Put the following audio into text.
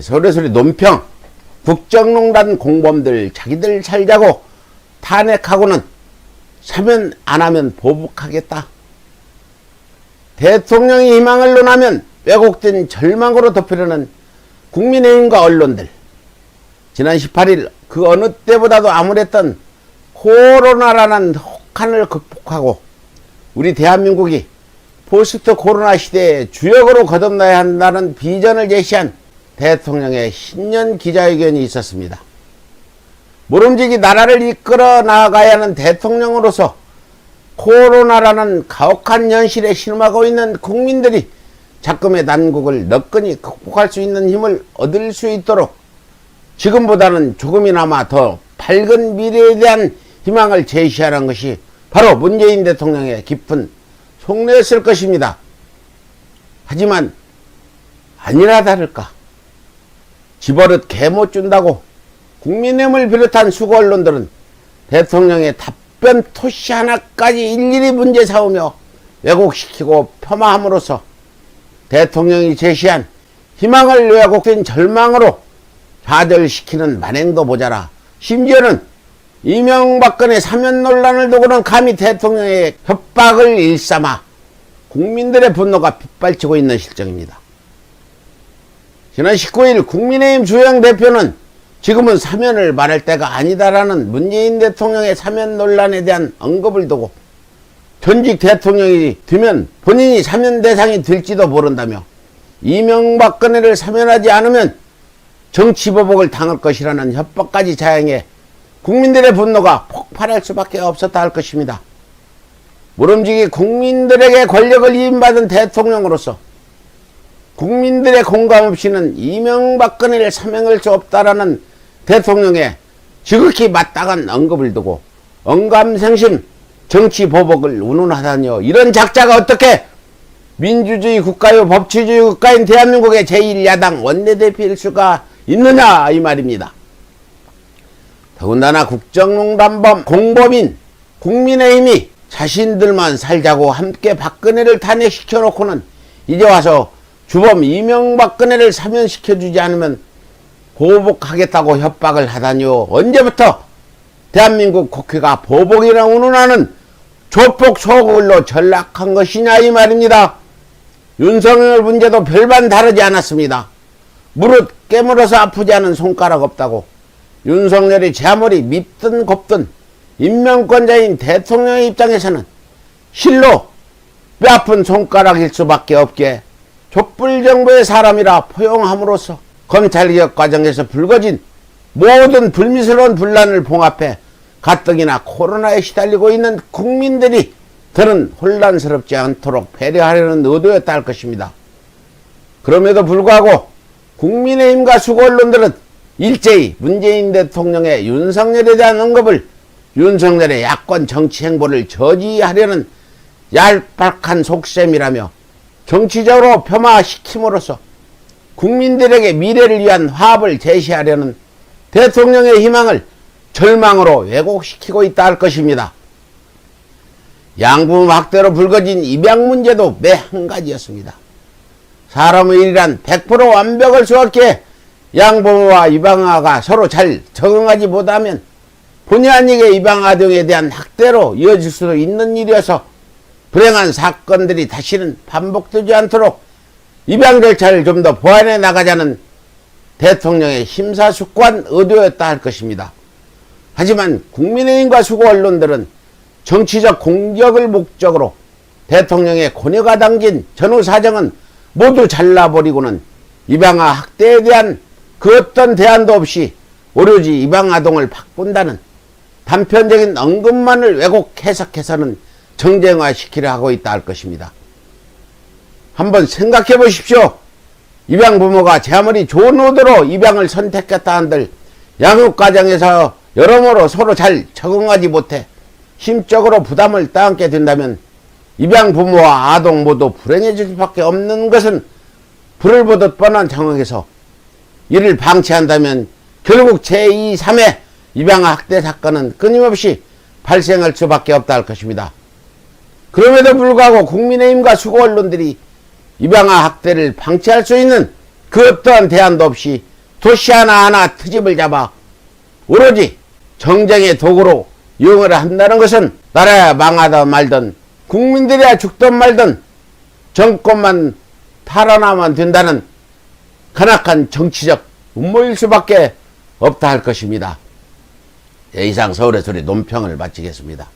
소리소리 논평, 국정농단 공범들 자기들 살자고 탄핵하고는 사면 안 하면 보복하겠다. 대통령이 희망을 논하면 왜곡된 절망으로 덮으려는 국민의힘과 언론들. 지난 18일 그 어느 때보다도 암울했던 코로나라는 혹한을 극복하고 우리 대한민국이 포스트 코로나 시대의 주역으로 거듭나야 한다는 비전을 제시한 대통령의 신년 기자회견이 있었습니다. 모름지기 나라를 이끌어 나가야 하는 대통령으로서 코로나라는 가혹한 현실에 실망하고 있는 국민들이 작금의 난국을 너끈히 극복할 수 있는 힘을 얻을 수 있도록 지금보다는 조금이나마 더 밝은 미래에 대한 희망을 제시하는 것이 바로 문재인 대통령의 깊은 속내였을 것입니다. 하지만 아니라 다를까 집어릇 개 못 준다고 국민의힘을 비롯한 수고 언론들은 대통령의 답변 토시 하나까지 일일이 문제 삼으며 왜곡시키고 폄하함으로써 대통령이 제시한 희망을 왜곡된 절망으로 좌절시키는 만행도 모자라 심지어는 이명박근혜 사면 논란을 두고는 감히 대통령의 협박을 일삼아 국민들의 분노가 빗발치고 있는 실정입니다. 지난 19일 국민의힘 주영 대표는 지금은 사면을 말할 때가 아니다라는 문재인 대통령의 사면 논란에 대한 언급을 두고 전직 대통령이 되면 본인이 사면 대상이 될지도 모른다며 이명박근혜를 사면하지 않으면 정치보복을 당할 것이라는 협박까지 자행해 국민들의 분노가 폭발할 수밖에 없었다 할 것입니다. 모름지기 국민들에게 권력을 이임받은 대통령으로서 국민들의 공감 없이는 이명박근혜를 사면할 수 없다라는 대통령의 지극히 마땅한 언급을 두고 언감생심 정치보복을 운운하다니요. 이런 작자가 어떻게 민주주의 국가요 법치주의 국가인 대한민국의 제1야당 원내대표일 수가 있느냐 이 말입니다. 더군다나 국정농단범 공범인 국민의힘이 자신들만 살자고 함께 박근혜를 탄핵시켜 놓고는 이제 와서 주범 이명박근혜를 사면시켜주지 않으면 보복하겠다고 협박을 하다니요. 언제부터 대한민국 국회가 보복이라 운운하는 조폭 소굴로 전락한 것이냐 이 말입니다. 윤석열 문제도 별반 다르지 않았습니다. 무릇 깨물어서 아프지 않은 손가락 없다고 윤석열이 제 아무리 밉든 곱든 인명권자인 대통령의 입장에서는 실로 뼈아픈 손가락일 수밖에 없기에 촛불정부의 사람이라 포용함으로써 검찰개혁 과정에서 불거진 모든 불미스러운 분란을 봉합해 가뜩이나 코로나에 시달리고 있는 국민들이 더는 혼란스럽지 않도록 배려하려는 의도였다 할 것입니다. 그럼에도 불구하고 국민의힘과 수고 언론들은 일제히 문재인 대통령의 윤석열에 대한 언급을 윤석열의 야권 정치 행보를 저지하려는 얄팍한 속셈이라며 정치적으로 폄하시킴으로써 국민들에게 미래를 위한 화합을 제시하려는 대통령의 희망을 절망으로 왜곡시키고 있다 할 것입니다. 양부모 학대로 불거진 입양 문제도 매 한 가지였습니다. 사람의 일이란 100% 완벽을 수확해 양부모와 입양아가 서로 잘 적응하지 못하면 본의 아니게 입양아 등에 대한 학대로 이어질 수도 있는 일이어서 불행한 사건들이 다시는 반복되지 않도록 입양 절차를 좀 더 보완해 나가자는 대통령의 심사숙고한 의도였다 할 것입니다. 하지만 국민의힘과 수고 언론들은 정치적 공격을 목적으로 대통령의 고뇌가 담긴 전후 사정은 모두 잘라버리고는 입양아 학대에 대한 그 어떤 대안도 없이 오로지 입양아동을 바꾼다는 단편적인 언급만을 왜곡 해석해서는 정쟁화시키려 하고 있다 할 것입니다. 한번 생각해 보십시오. 입양 부모가 제 아무리 좋은 의도로 입양을 선택했다 한들 양육 과정에서 여러모로 서로 잘 적응하지 못해 심적으로 부담을 떠안게 된다면 입양 부모와 아동 모두 불행해질 수밖에 없는 것은 불을 보듯 뻔한 상황에서 이를 방치한다면 결국 제2, 3회 입양 학대 사건은 끊임없이 발생할 수밖에 없다 할 것입니다. 그럼에도 불구하고 국민의힘과 수고 언론들이 입양아 학대를 방치할 수 있는 그 어떠한 대안도 없이 도시 하나하나 트집을 잡아 오로지 정쟁의 도구로 이용을 한다는 것은 나라야 망하다 말든 국민들이야 죽든 말든 정권만 탈환하면 된다는 간악한 정치적 음모일 수밖에 없다 할 것입니다. 이상 서울의 소리 논평을 마치겠습니다.